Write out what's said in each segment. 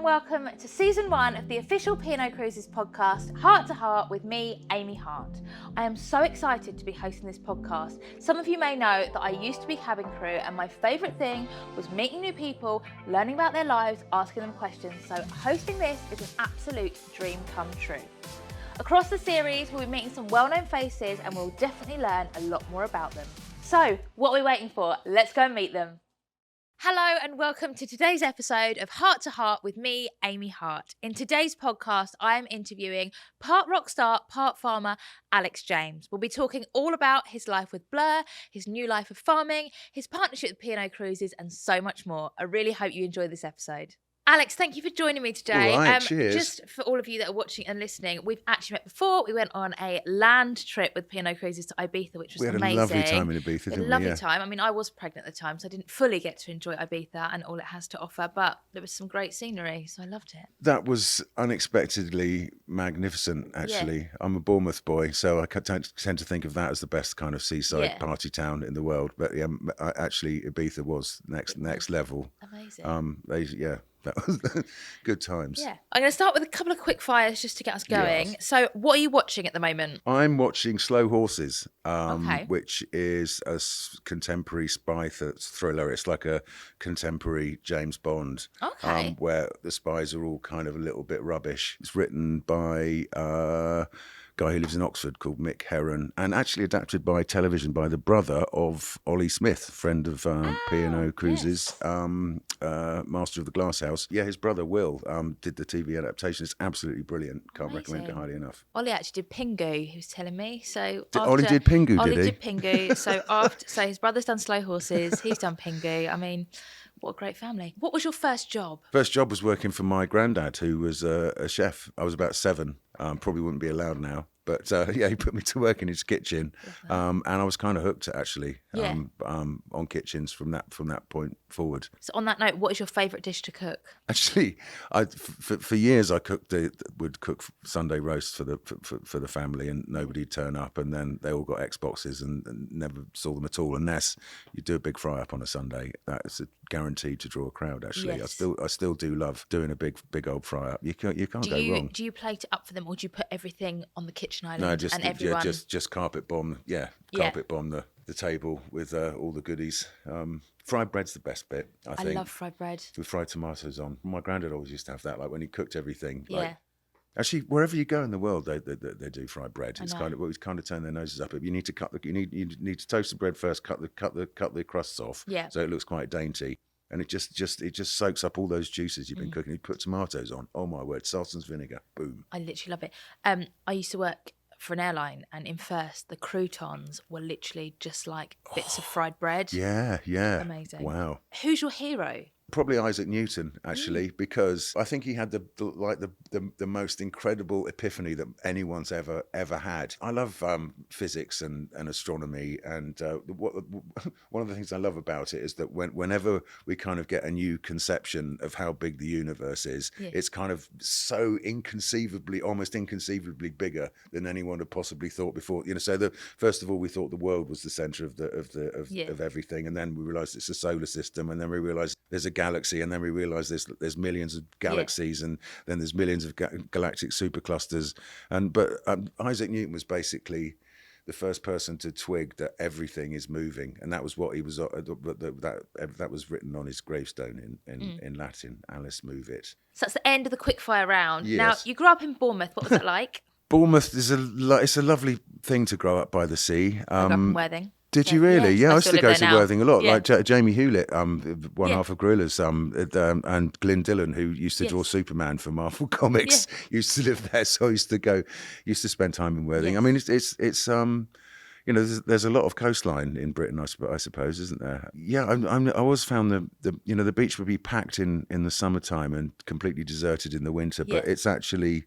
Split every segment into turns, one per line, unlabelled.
and welcome to season 1 of the official P&O Cruises podcast, Heart to Heart with me, Amy Hart. I am so excited to be hosting this podcast. Some of you may know that I used to be cabin crew and my favourite thing was meeting new people, learning about their lives, asking them questions. So hosting this is an absolute dream come true. Across the series, we'll be meeting some well-known faces and we'll definitely learn a lot more about them. So, what are we waiting for? Let's go and meet them. Hello and welcome to today's episode of Heart to Heart with me, Amy Hart. In today's podcast, I am interviewing part rock star, part farmer, Alex James. We'll be talking all about his life with Blur, his new life of farming, his partnership with P&O Cruises and so much more. I really hope you enjoy this episode. Alex, thank you for joining me today.
All right, cheers.
Just for all of you that are watching and listening, we've actually met before. We went on a land trip with P&O Cruises to Ibiza, which was amazing.
We had a lovely time in Ibiza, didn't we?
Lovely time. I mean, I was pregnant at the time, so I didn't fully get to enjoy Ibiza and all it has to offer, but there was some great scenery, so I loved it.
That was unexpectedly magnificent, actually. Yeah. I'm a Bournemouth boy, so I tend to think of that as the best kind of seaside party town in the world. But yeah, actually, Ibiza was next level.
Amazing.
That was good times.
Yeah. I'm going to start with a couple of quick fires just to get us going. Yes. So what are you watching at the moment?
I'm watching Slow Horses, which is a contemporary spy thriller. It's like a contemporary James Bond, where the spies are all kind of a little bit rubbish. It's written by a guy who lives in Oxford called Mick Herron, and actually adapted by television by the brother of Ollie Smith, friend of P&O Cruises, master of the Glass House. Yeah, his brother Will did the TV adaptation. It's absolutely brilliant. Can't recommend it highly enough.
Ollie actually did Pingu, he was telling me. So
Ollie did Pingu,
Ollie
did he?
did Pingu. So his brother's done Slow Horses, he's done Pingu. I mean, what a great family. What was your first job?
First job was working for my granddad, who was a chef. I was about 7. Probably wouldn't be allowed now. But he put me to work in his kitchen, and I was kind of hooked actually on kitchens from that point forward.
So on that note, what is your favourite dish to cook?
Actually, for years I would cook Sunday roast for the family, and nobody'd turn up, and then they all got Xboxes and never saw them at all. Unless you do a big fry up on a Sunday, that's guaranteed to draw a crowd. Actually, yes. I still do love doing a big old fry up. You can't go wrong.
Do you plate it up for them, or do you put everything on the kitchen island?
No, just
and everyone...
just carpet bomb. Carpet bomb the table with all the goodies. Fried bread's the best bit, I think.
I love fried bread
with fried tomatoes on. My granddad always used to have that, like when he cooked everything.
Yeah.
Actually, wherever you go in the world, they do fried bread. It's kind of turn their noses up. But you need to you need to toast the bread first, cut the crusts off, so it looks quite dainty. And it just soaks up all those juices you've been cooking. You put tomatoes on. Oh my word, Sarsen's vinegar. Boom.
I literally love it. I used to work for an airline, and in first, the croutons were literally just like bits of fried bread.
Yeah.
Amazing.
Wow.
Who's your hero?
Probably Isaac Newton, actually, because I think he had the most incredible epiphany that anyone's ever had. I love physics and astronomy, and one of the things I love about it is that whenever we kind of get a new conception of how big the universe is, it's kind of so almost inconceivably bigger than anyone had possibly thought before. So first of all, we thought the world was the centre of everything, and then we realised it's a solar system, and then we realised there's a galaxy, and then we realise there's millions of galaxies, and then there's millions of galactic superclusters. But Isaac Newton was basically the first person to twig that everything is moving, and that was what he was. That was written on his gravestone in Latin. Alice, move it.
So that's the end of the quickfire round.
Yes.
Now, you grew up in Bournemouth. What was that like?
Bournemouth is it's a lovely thing to grow up by the sea.
I grew up in Worthing.
Did you really? Yeah, I used to go to Worthing a lot.
Yeah.
Like Jamie Hewlett, one half of Gorillas, and Glyn Dillon, who used to draw Superman for Marvel Comics, used to live there. So I used to spend time in Worthing. I mean, it's there's a lot of coastline in Britain, I suppose, isn't there? Yeah, I always found the beach would be packed in the summertime and completely deserted in the winter, but it's actually.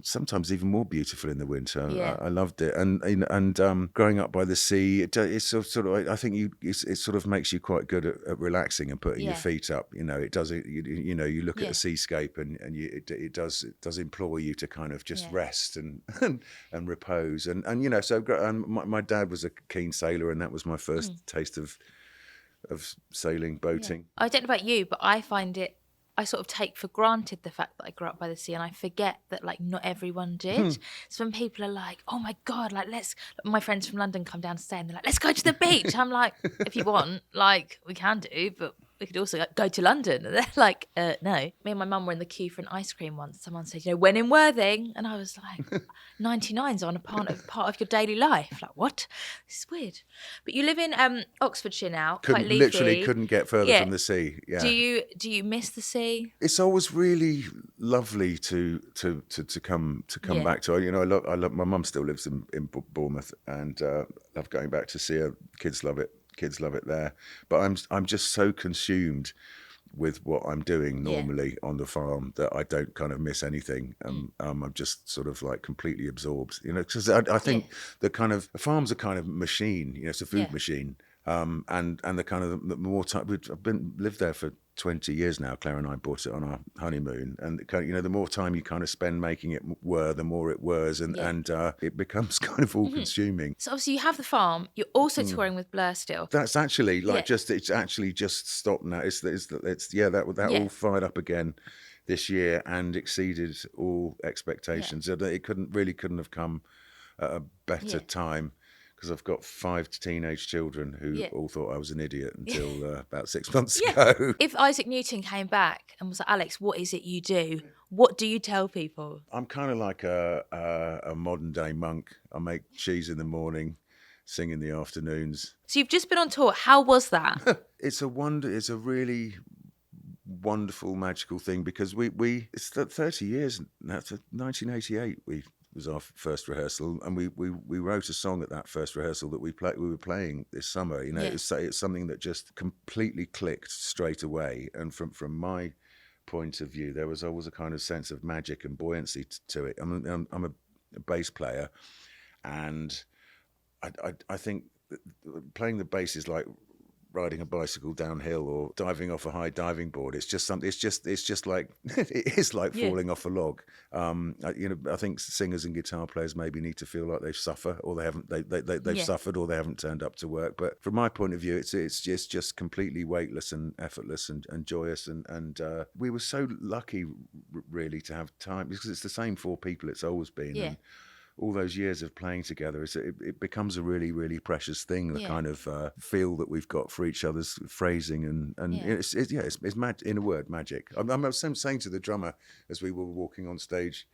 Sometimes even more beautiful in the winter.
Yeah.
I loved it, and growing up by the sea, it's sort of. I think it sort of makes you quite good at relaxing and putting your feet up. It does. You look at a seascape, and it does implore you to kind of just rest and repose. And my dad was a keen sailor, and that was my first taste of sailing, boating.
I don't know about you, but I find it I sort of take for granted the fact that I grew up by the sea, and I forget that like not everyone did. So when people are like, "Oh my God, like my friends from London come down to stay, and they're like, let's go to the beach." I'm like, if you want, like we can do, but we could also go to London. And they're like, no. Me and my mum were in the queue for an ice cream once. Someone said, when in Worthing? And I was like, 99's on a part of your daily life. Like, what? This is weird. But you live in Oxfordshire now, quite leafy.
Literally couldn't get further from the sea. Yeah.
Do you miss the sea?
It's always really lovely to come back to. I love my mum still lives in Bournemouth, and love going back to see her. Kids love it there. But I'm just so consumed with what I'm doing normally on the farm that I don't kind of miss anything. I'm just sort of like completely absorbed, because I think the farm's a kind of machine, it's a food machine. And the kind of the more time lived there for 20 years now. Claire and I bought it on our honeymoon, and the more time you kind of spend making it the more it whirs, and it becomes kind of all consuming.
So obviously you have the farm. You're also touring with Blur still.
That's actually it's actually just stopped now. That all fired up again this year and exceeded all expectations. It couldn't have come at a better time. Because I've got 5 teenage children who all thought I was an idiot until about 6 months ago.
If Isaac Newton came back and was like, Alex, what is it you do? What do you tell people?
I'm kind of like a modern day monk. I make cheese in the morning, sing in the afternoons.
So you've just been on tour. How was that?
It's a really wonderful, magical thing, because it's 30 years now. 1988 was our first rehearsal, and we wrote a song at that first rehearsal that we were playing this summer. It's something that just completely clicked straight away. And from my point of view, there was always a kind of sense of magic and buoyancy to it. I'm a bass player, and I think playing the bass is like riding a bicycle downhill or diving off a high diving board. It's just something. It's just like it is like falling off a log. I think singers and guitar players maybe need to feel like they've suffered, or they've suffered, or they haven't turned up to work. But from my point of view, it's just completely weightless and effortless and joyous. And we were so lucky, really, to have time, because it's the same 4 people it's always been. And all those years of playing together, it becomes a really, really precious thing. The kind of feel that we've got for each other's phrasing, and it's in a word, magic. I was saying to the drummer as we were walking on stage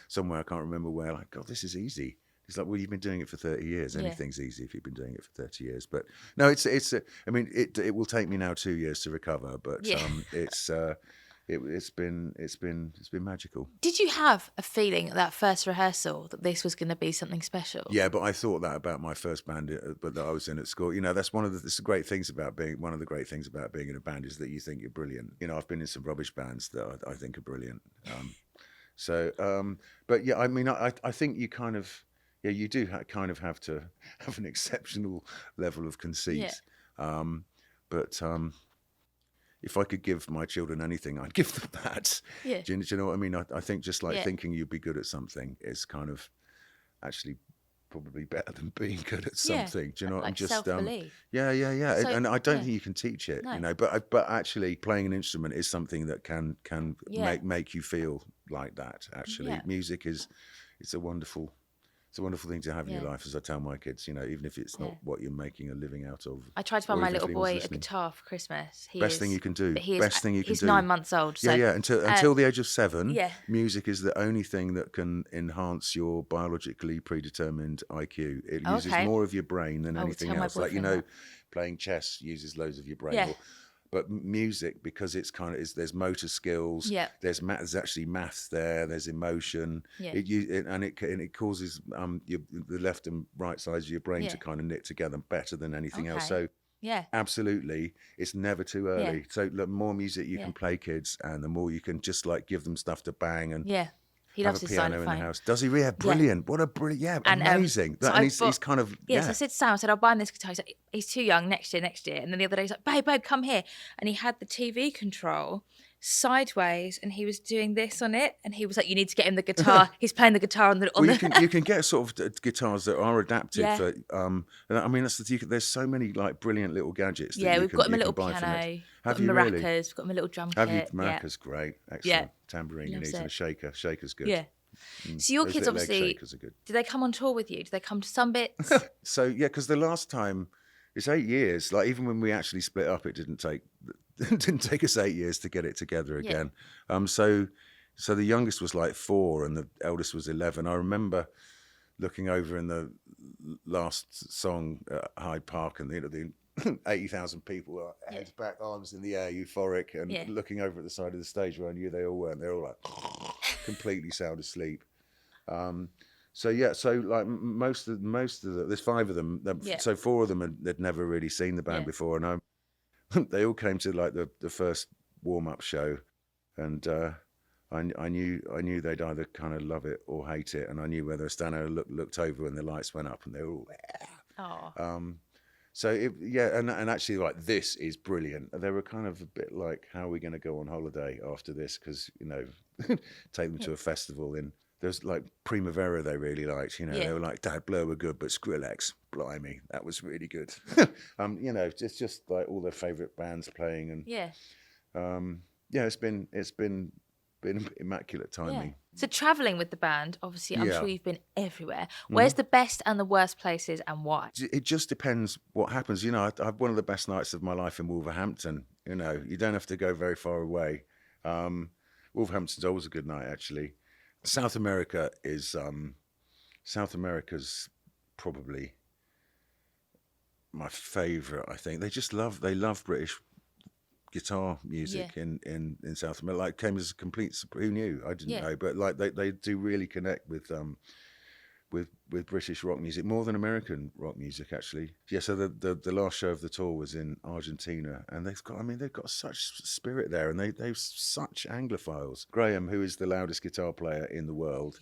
somewhere, I can't remember where, like, God, this is easy. It's like, well, you've been doing it for 30 years. Anything's easy if you've been doing it for 30 years. But no, it will take me now 2 years to recover, but It's been magical.
Did you have a feeling at that first rehearsal that this was going to be something special?
Yeah, but I thought that about my first band, that I was in at school. That's one of the great things about being in a band, is that you think you're brilliant. I've been in some rubbish bands that I think are brilliant. But yeah, I think you kind of, you do kind of have to have an exceptional level of conceit. But if I could give my children anything, I'd give them that. Yeah. Do you know what I mean? I think just like thinking you'd be good at something is kind of actually probably better than being good at something. Do you know what I'm just
self-belief.
So, and I don't think you can teach it, but actually playing an instrument is something that can make you feel like that. Actually, music it's a wonderful thing to have in your life, as I tell my kids, even if it's not what you're making a living out of.
I tried to find my little boy a guitar for Christmas.
Best thing you can do.
He's 9 months old. So,
until the age of 7, music is the only thing that can enhance your biologically predetermined IQ. It uses more of your brain than anything else. Like, playing chess uses loads of your brain.
Yeah.
But music, because it's there's motor skills, there's actually maths there, there's emotion, it causes the left and right sides of your brain to kind of knit together better than anything else. So absolutely, it's never too early. So the more music you can play kids, and the more you can just like give them stuff to bang and
he
have
loves
a
his
piano in the house. Does he? Yeah, brilliant. What a brilliant, amazing.
So
and he's kind of,
So I said to Sam, I'll buy him this guitar. He's like, he's too young, next year. And then the other day he's like, babe, come here. And he had the TV control sideways and he was doing this on it, and he was like, you need to get him the guitar. He's playing the guitar on the
you can get sort of guitars that are adapted
Yeah.
for and I mean there's so many like brilliant little gadgets that
we've got him a little
buy from
piano,
it.
got
Have
him
you
maracas,
really?
we've got him a little drum
Have you?
kit.
Maracas, great, excellent.
Yeah.
Tambourine he
Loves
needs, and
it.
a shaker. Shaker's good.
Yeah. So your
Those
kids
little egg
obviously,
shakers are good.
do they come on tour with you? Do they come to some bits?
So yeah, because the last time it's 8 years. Like even when we actually split up, it didn't take us 8 years to get it together again. So the youngest was like 4 and the eldest was 11. I remember looking over in the last song at Hyde Park, and the 80,000 people, heads back, arms in the air, euphoric, and looking over at the side of the stage where I knew they all weren't. They're all like completely sound asleep. So like most of the, there's 5 of them. So 4 of them had never really seen the band before, and they all came to like the first warm up show, and I knew they'd either kind of love it or hate it, and I knew whether Standout looked over when the lights went up, and they were all. So and actually like this is brilliant. They were kind of a bit like, how are we going to go on holiday after this? Because take them to a festival in. There's like Primavera they really liked, they were like, Dad, Blur were good, but Skrillex, blimey, that was really good. Just like all their favourite bands playing, and it's been immaculate timing.
So travelling with the band, obviously, I'm sure you've been everywhere. Where's the best and the worst places, and why?
It just depends what happens. I had one of the best nights of my life in Wolverhampton. You don't have to go very far away. Wolverhampton's always a good night, actually. South America's probably my favourite, I think. They love British guitar music in South America. Like, came as a complete, who knew? I didn't know, but like they do really connect with British rock music more than American rock music, actually. Yeah, so the last show of the tour was in Argentina, and they've got such spirit there, and they're such Anglophiles. Graham, who is the loudest guitar player in the world,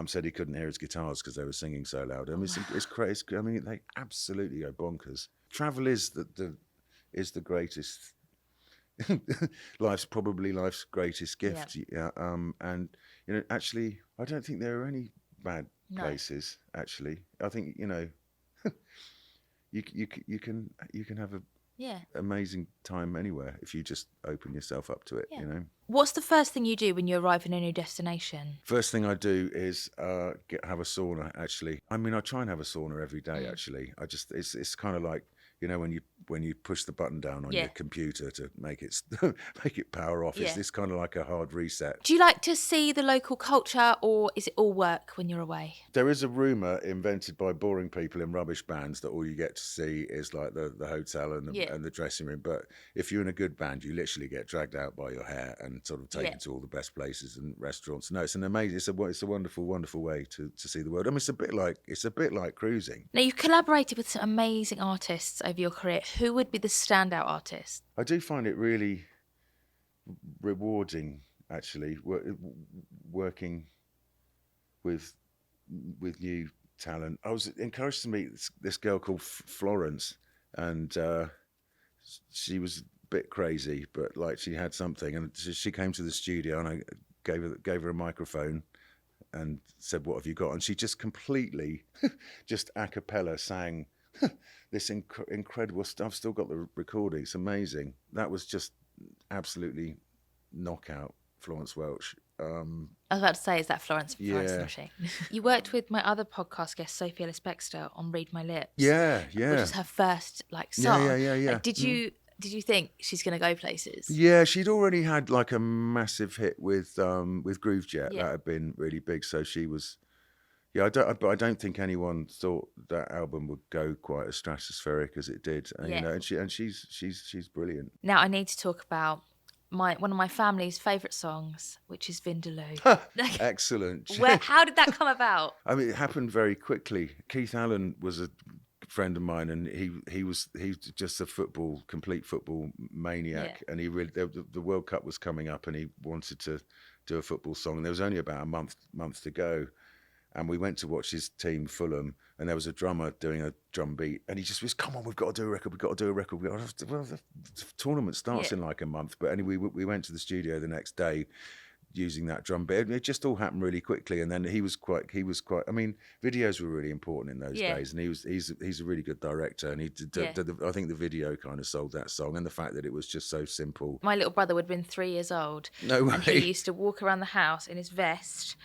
said he couldn't hear his guitars because they were singing so loud. I mean, it's crazy. I mean, they absolutely go bonkers. Travel is the greatest. life's greatest gift. And actually, I don't think there are any bad places. Actually, I think you can have a amazing time anywhere if you just open yourself up to it.
What's the first thing you do when you arrive in a new destination?
First thing I do is have a sauna. Actually, I mean, I try and have a sauna every day. Actually, it's kind of like when you push the button down on your computer to make it power off. It's kind of like a hard reset.
Do you like to see the local culture, or is it all work when you're away?
There is a rumour invented by boring people in rubbish bands that all you get to see is like the hotel and the dressing room. But if you're in a good band, you literally get dragged out by your hair and sort of taken to all the best places and restaurants. No, it's an amazing, it's a wonderful, wonderful way to see the world. I mean, it's a bit like cruising.
Now, you've collaborated with some amazing artists over your career. Who would be the standout artist?
I do find it really rewarding, actually, working with new talent. I was encouraged to meet this girl called Florence, and she was a bit crazy, but like she had something. And she came to the studio, and I gave her a microphone and said, "What have you got?" And she just completely, just a cappella sang this incredible stuff. I've still got the recording. It's amazing. That was just absolutely knockout, Florence Welch.
I was about to say, is that Florence Welch? You worked with my other podcast guest, Sophie Ellis-Bextor, on Read My Lips.
Yeah.
Which was her first song.
Yeah.
Did you think she's going to go places?
Yeah, she'd already had like a massive hit with Groove Jet. That had been really big. So she was. Yeah, but I don't think anyone thought that album would go quite as stratospheric as it did. And, she's brilliant.
Now I need to talk about one of my family's favourite songs, which is Vindaloo.
Excellent.
How did that come about?
I mean, it happened very quickly. Keith Allen was a friend of mine, and he's just a complete football maniac. And he really, the World Cup was coming up, and he wanted to do a football song. And there was only about a month to go. and we went to watch his team, Fulham, and there was a drummer doing a drum beat, and he just was, come on, we've got to do a record, Well, the tournament starts in like a month. But anyway, we went to the studio the next day using that drum beat. It just all happened really quickly, and then he was quite, I mean, videos were really important in those days, and he's a really good director, and I think the video kind of sold that song, and the fact that it was just so simple.
My little brother would have been 3 years old.
No way.
And he used to walk around the house in his vest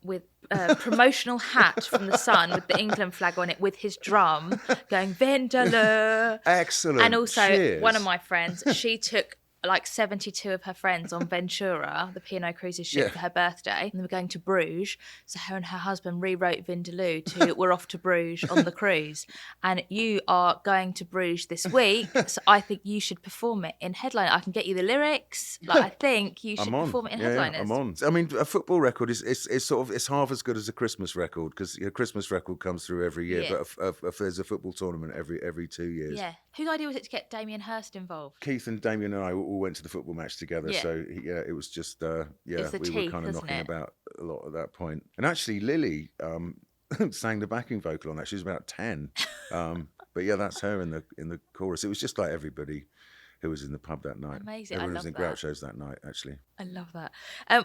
with a promotional hat from the Sun with the England flag on it, with his drum, going Vindaloo.
Excellent.
And also,
Cheers.
one of my friends, she took like 72 of her friends on Ventura, the P&O Cruises ship, for her birthday, and they were going to Bruges. So her and her husband rewrote Vindaloo to "We're off to Bruges on the cruise," and you are going to Bruges this week. So I think you should perform it in headline. I can get you the lyrics. Like, I think you should perform it in headliners.
I'm on. I mean, a football record is sort of, it's half as good as a Christmas record, because a Christmas record comes through every year, but if there's a football tournament every 2 years.
Yeah. Whose idea was it to get Damien Hirst involved?
Keith and Damien and I all went to the football match together.
Yeah.
So it was just we
teeth,
were kind of knocking about a lot at that point. And actually, Lily sang the backing vocal on that. She was about 10, but yeah, that's her in the chorus. It was just like everybody who was in the pub that night.
Amazing.
Everyone
I
was
love
in Groucho's that night, actually.
I love that.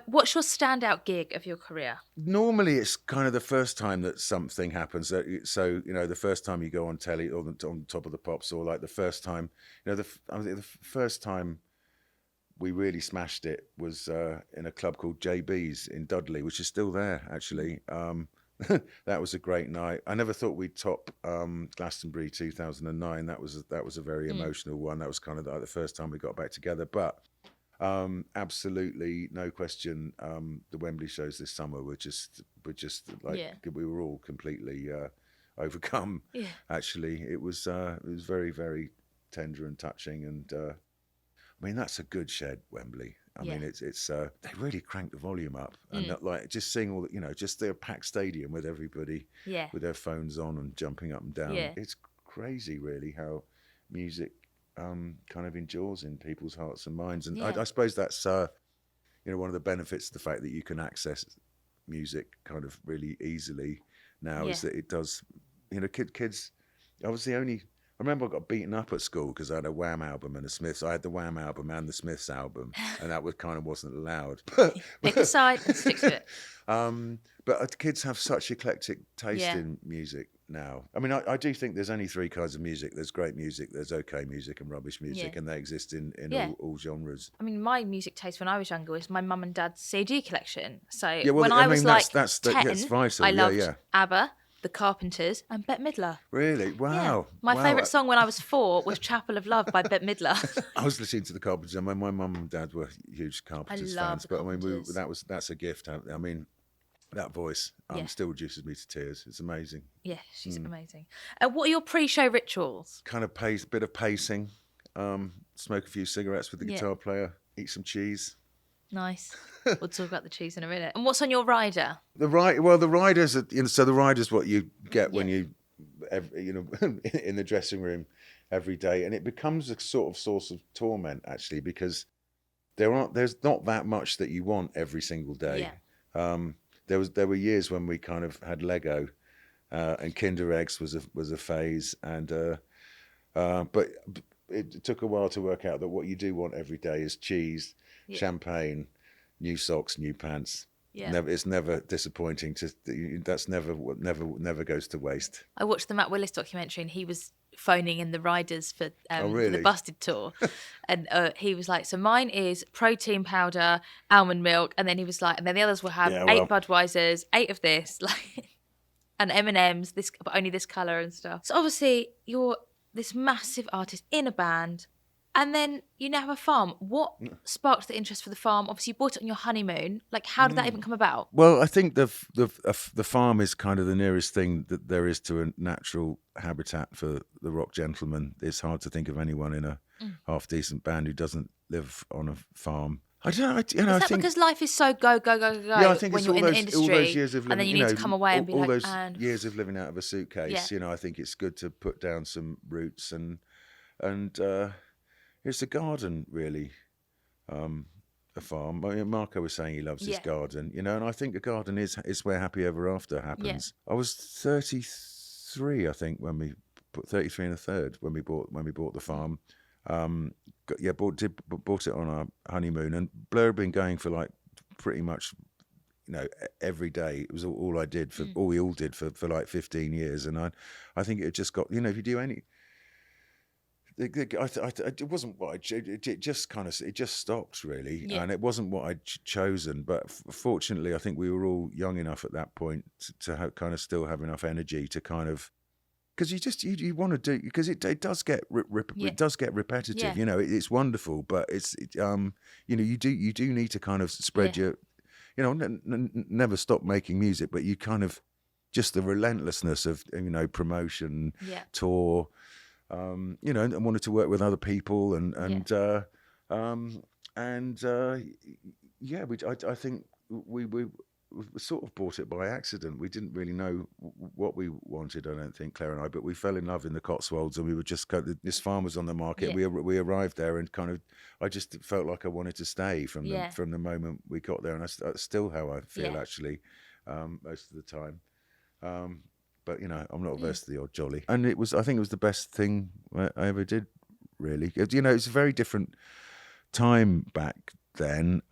What's your standout gig of your career?
Normally, it's kind of the first time that something happens. So the first time you go on telly or on Top of the Pops, or like the first time, the first time we really smashed it was in a club called JB's in Dudley, which is still there, actually. That was a great night. I never thought we'd top Glastonbury 2009. That was a very emotional one. That was kind of like the first time we got back together. But absolutely, no question, the Wembley shows this summer were just like, we were all completely overcome. Yeah. Actually, it was very, very tender and touching, and I mean, that's a good shed, Wembley. I mean, it's they really cranked the volume up, and like just seeing all the, just their packed stadium with everybody with their phones on and jumping up and down. Yeah. It's crazy, really, how music kind of endures in people's hearts and minds. And I suppose that's one of the benefits of the fact that you can access music kind of really easily now is that it does, kids obviously only. I remember I got beaten up at school because I had a Wham album and a Smiths. I had the Wham album and the Smiths album, and that wasn't allowed.
Pick a side and stick to it.
But kids have such eclectic taste in music now. I mean, I do think there's only three kinds of music. There's great music, there's okay music, and rubbish music, and they exist in all genres.
I mean, my music taste when I was younger was my mum and dad's CD collection. So
when
I was like 10,
that's vital.
I loved ABBA, The Carpenters, and Bette Midler.
Really? Wow.
Yeah. My favourite song when I was 4 was Chapel of Love by Bette Midler.
I was listening to the Carpenters, and my mum and dad were huge Carpenters fans. But I mean, that's a gift. I mean, that voice still reduces me to tears. It's amazing. Yeah,
she's amazing. What are your pre-show rituals?
Kind of bit of pacing, smoke a few cigarettes with the guitar player, eat some cheese.
Nice. We'll talk about the cheese in a minute. And what's on your rider?
The riders are, so the rider's what you get when you in the dressing room every day, and it becomes a sort of source of torment, actually, because there's not that much that you want every single day. There were years when we kind of had Lego, and Kinder Eggs was a phase, and but it took a while to work out that what you do want every day is cheese, champagne, new socks, new pants. Yeah. It's never disappointing. That's never goes to waste.
I watched the Matt Willis documentary, and he was phoning in the riders for the Busted tour, and he was like, "So mine is protein powder, almond milk," and then he was like, and then the others will have 8 Budweisers, 8 of this, like, and M&Ms, this, but only this colour and stuff. So obviously you're this massive artist in a band, and then you now have a farm. What sparked the interest for the farm? Obviously, you bought it on your honeymoon. Like, how did that even come about?
Well, I think the farm is kind of the nearest thing that there is to a natural habitat for the rock gentleman. It's hard to think of anyone in a half decent band who doesn't live on a farm. I don't know.
I think because life is so go.
Yeah, I think
when
it's
you're in the industry,
all those years of living,
and then you need to come away and be
all
like,
those years of living out of a suitcase. I think it's good to put down some roots and it's a garden, really. a farm. I mean, Marco was saying he loves his
Yeah.
garden, you know, and I think a garden is where happy ever after happens. I was 33, I think, when we put 33 and a third when we bought the farm. Bought it on our honeymoon, and Blur had been going for like pretty much, you know, every day. It was all I did for all we all did for like 15 years, and I think it just got, you know, if you do any. It wasn't what it just stopped really, and it wasn't what I'd chosen. But fortunately, I think we were all young enough at that point to kind of still have enough energy to kind of, because you want to do, because it does get it does get repetitive.
Yeah.
You know, it's wonderful, but it's you know, you do need to kind of spread your, you know, never stop making music, but you kind of just the relentlessness of, you know, promotion, tour. You know, and wanted to work with other people, I think we sort of bought it by accident. We didn't really know what we wanted, I don't think, Claire and I, but we fell in love in the Cotswolds, and we were just kind of, this farm was on the market. We arrived there, and kind of, I just felt like I wanted to stay from the moment we got there, and that's still how I feel actually, most of the time. But, you know, I'm not averse to the odd jolly. And I think it was the best thing I ever did, really. You know, it's a very different time back then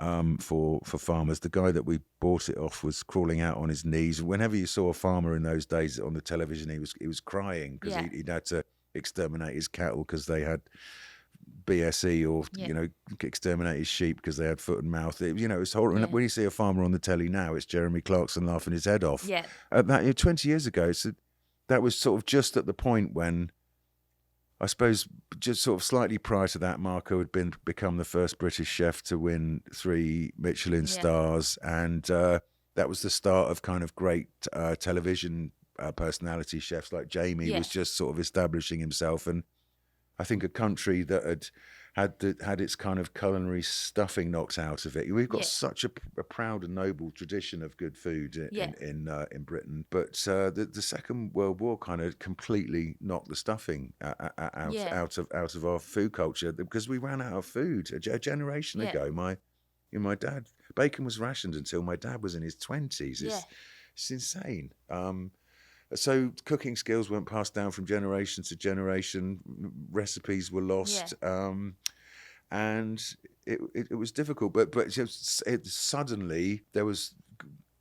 for farmers. The guy that we bought it off was crawling out on his knees. Whenever you saw a farmer in those days on the television, he was crying because he'd had to exterminate his cattle because they had BSE, or you know, exterminate his sheep because they had foot and mouth. You know, it's horrible. When you see a farmer on the telly now, it's Jeremy Clarkson laughing his head off. That 20 years ago, that was sort of just at the point when, I suppose, just sort of slightly prior to that, Marco had become the first British chef to win 3 Michelin stars, and that was the start of kind of great television personality chefs like Jamie was just sort of establishing himself. And I think a country that had its kind of culinary stuffing knocked out of it. We've got such a proud and noble tradition of good food in Britain, but the Second World War kind of completely knocked the stuffing out of our food culture, because we ran out of food a generation ago. My dad, bacon was rationed until my dad was in his 20s. It's insane. So cooking skills weren't passed down from generation to generation. Recipes were lost, and it was difficult. But suddenly there was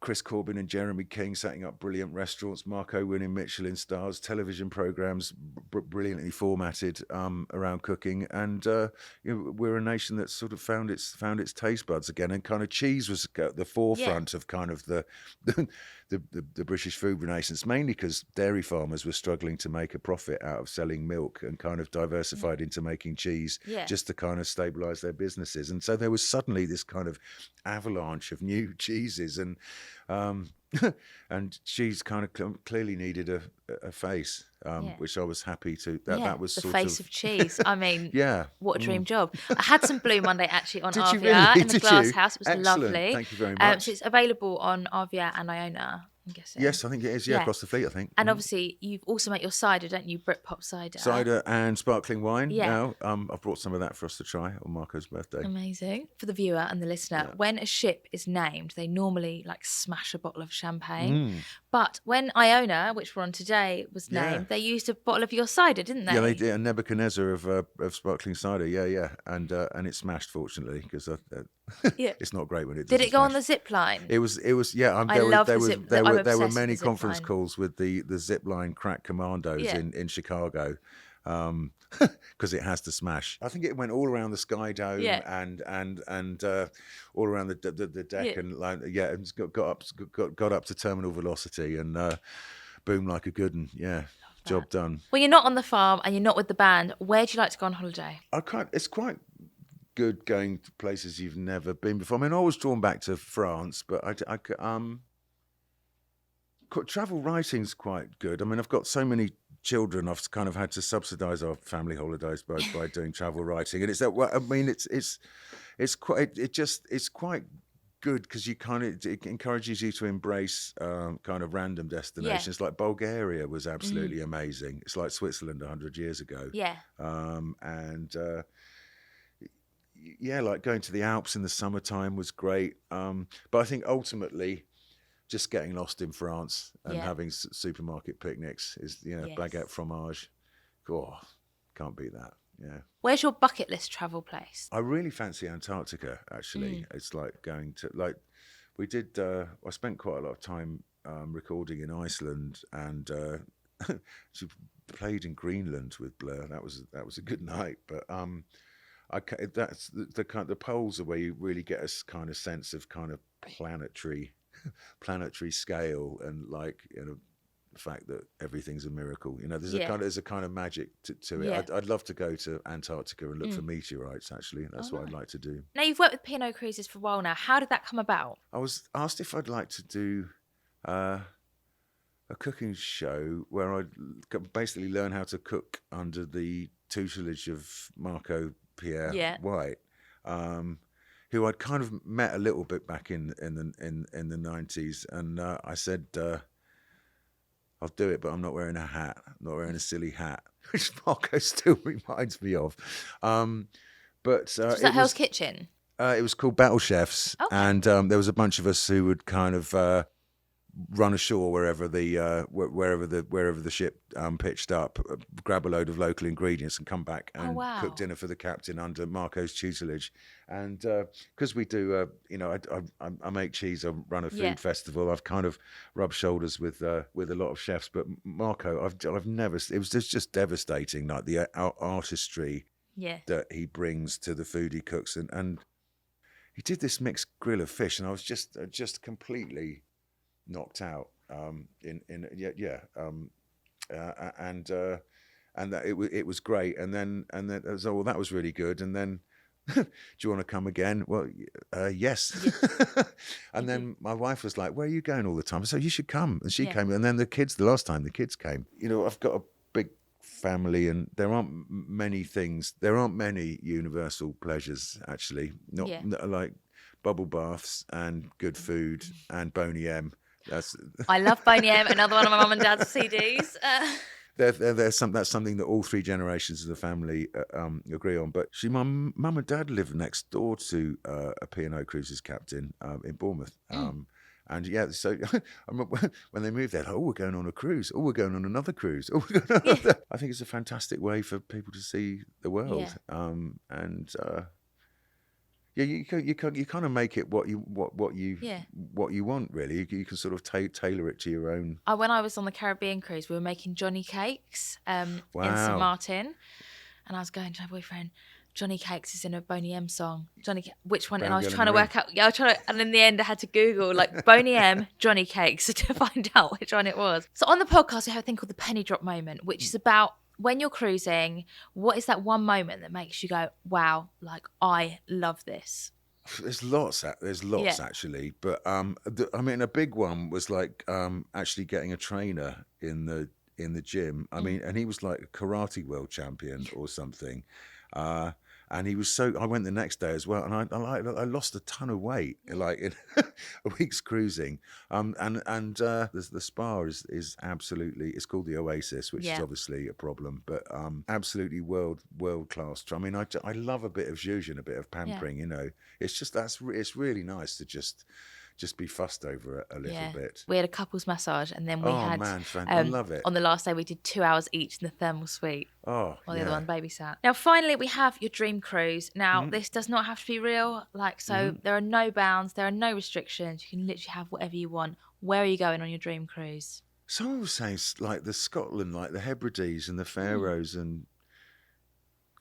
Chris Corbin and Jeremy King setting up brilliant restaurants, Marco winning Michelin stars, television programs brilliantly formatted around cooking, and you know, we're a nation that sort of found its taste buds again, and kind of cheese was at the forefront of kind of the British food renaissance, mainly because dairy farmers were struggling to make a profit out of selling milk, and kind of diversified into making cheese just to kind of stabilise their businesses. And so there was suddenly this kind of avalanche of new cheeses, and and cheese kind of clearly needed a face, which I was happy to. That was
the
sort
face of cheese. I mean, what a dream job. I had some Blue Monday actually on RVR in the glass house. It was lovely.
Thank you very much.
So it's available on RVR and Iona, I'm guessing.
Yes, I think it is. Yeah, across the fleet, I think.
And obviously, you've also made your cider, don't you? Britpop cider.
Cider and sparkling wine. Now, I've brought some of that for us to try on Marco's birthday.
Amazing. For the viewer and the listener, when a ship is named, they normally like smash a bottle of champagne. But when Iona, which we're on today, was named, they used a bottle of your cider, didn't they?
Yeah, they did. A Nebuchadnezzar of sparkling cider. Yeah, and it smashed, fortunately, because it's not great when it doesn't.
Did it go on the zip line?
It was. Yeah,
I love the zip.
There were many conference calls with the zip line crack commandos in Chicago, because it has to smash. I think it went all around the Sky Dome and all around the deck, and it's got up to terminal velocity, and boom like a good one. Job done.
When you're not on the farm and you're not with the band, where do you like to go on holiday?
It's quite good going to places you've never been before. I mean, I was drawn back to France, but travel writing's quite good. I mean, I've got so many children, I've kind of had to subsidise our family holidays by doing travel writing, and it's that. Well, I mean, it's quite good because it encourages you to embrace kind of random destinations. Like Bulgaria was absolutely amazing. It's like Switzerland 100 years ago. And yeah, like going to the Alps in the summertime was great. But I think ultimately, just getting lost in France and having supermarket picnics is, baguette fromage. Oh, can't beat that. Yeah.
Where's your bucket list travel place?
I really fancy Antarctica, actually. It's like going to, like, we did, I spent quite a lot of time recording in Iceland, and she played in Greenland with Blur. That was a good night. But that's the poles are where you really get a kind of sense of kind of planetary scale, and like, the fact that everything's a miracle. There's a kind of magic to it.
Yeah.
I'd love to go to Antarctica and look for meteorites. Actually, that's what I'd like to do.
Now, you've worked with P&O Cruises for a while now. How did that come about?
I was asked if I'd like to do a cooking show where I'd basically learn how to cook under the tutelage of Marco Pierre White, who I'd kind of met a little bit back in the 90s, and I said, I'll do it, but I'm not wearing a hat. I'm not wearing a silly hat, which Marco still reminds me of. Was
that Hell's Kitchen?
It was called Battle Chefs, and there was a bunch of us who would kind of run ashore wherever the ship pitched up, grab a load of local ingredients, and come back and cook dinner for the captain under Marco's tutelage. And because we do, I make cheese. I run a food festival. I've kind of rubbed shoulders with a lot of chefs, but Marco, I've never. It was just devastating, like the artistry that he brings to the food he cooks, and he did this mixed grill of fish, and I was just completely knocked out. And that it was great. And then it was, that was really good. And then, do you want to come again? Well, yes. And then my wife was like, "Where are you going all the time?" So you should come. And she came. And then the last time the kids came, I've got a big family, and there aren't many universal pleasures, actually. Not like bubble baths and good food and Boney M.
I love Boney M, another one of my mum and dad's CDs.
That's something that all three generations of the family agree on. But my mum and dad live next door to a P&O Cruises captain in Bournemouth. And so I remember when they moved there, we're going on a cruise. We're going on another cruise. I think it's a fantastic way for people to see the world. You kind of make it what you want, really. You can sort of tailor it to your own.
When I was on the Caribbean cruise, we were making Johnny cakes in St Martin, and I was going to my boyfriend, Johnny Cakes is in a Boney M song. Which one? And I was trying to work out. And in the end, I had to Google like Boney M, Johnny Cakes to find out which one it was. So on the podcast, we have a thing called the penny drop moment, which is about when you're cruising, what is that one moment that makes you go, wow, like I love this?
There's lots actually, but a big one was like actually getting a trainer in the gym. I mean, and he was like a karate world champion or something. And he was I went the next day as well, and I lost a ton of weight, like in a week's cruising. And the spa is absolutely, it's called the Oasis, which is obviously a problem, but absolutely world class. I mean, I love a bit of zhuzh and a bit of pampering. It's just it's really nice to just be fussed over it a little bit.
We had a couples massage, and then we had
I love it.
On the last day, we did 2 hours each in the thermal suite.
While
the other one babysat. Now, finally, we have your dream cruise. Now, this does not have to be real. There are no bounds, there are no restrictions. You can literally have whatever you want. Where are you going on your dream cruise?
Someone was saying like the Scotland, like the Hebrides and the Faroes and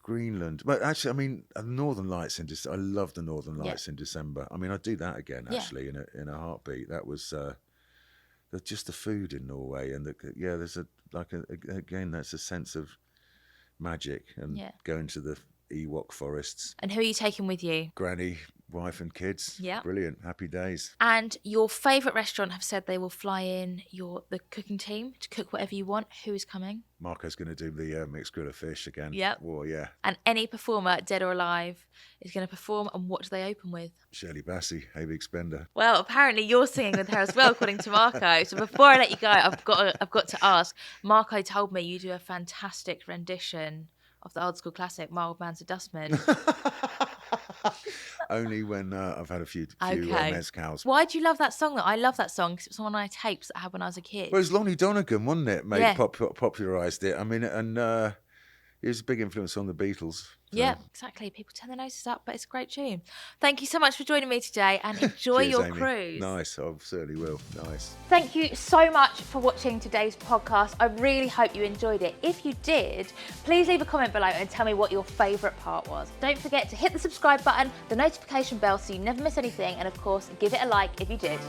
Greenland. But actually, I mean, Northern Lights in December. I love the Northern Lights in December. I mean, I'd do that again, actually, in a heartbeat. That was just the food in Norway, and there's again, that's a sense of magic, and going to the Ewok forests.
And who are you taking with you?
Granny, wife and kids.
Yeah.
Brilliant. Happy days.
And your favourite restaurant have said they will fly in the cooking team to cook whatever you want. Who is coming?
Marco's going to do the mixed grill of fish again.
Yep.
Oh, yeah.
And any performer, dead or alive, is going to perform, and what do they open with?
Shirley Bassey, Hey Big Spender.
Well, apparently you're singing with her as well, according to Marco. So before I let you go, I've got to ask. Marco told me you do a fantastic rendition of the old school classic, My Old Man's a Dustman.
Only when I've had a few
Okay.
mezcals.
Why do you love that song? I love that song because it was on one of my tapes that I had when I was a kid.
Well, it was Lonnie Donegan, wasn't it?
Yeah.
Popularised it. I mean, and he was a big influence on the Beatles. So.
Yeah, exactly. People turn their noses up, but it's a great tune. Thank you so much for joining me today, and enjoy
Cheers,
your
Amy.
cruise.
Nice, I certainly will. Nice.
Thank you so much for watching today's podcast. I really hope you enjoyed it. If you did, please leave a comment below and tell me what your favourite part was. Don't forget to hit the subscribe button, the notification bell so you never miss anything, and of course, give it a like if you did.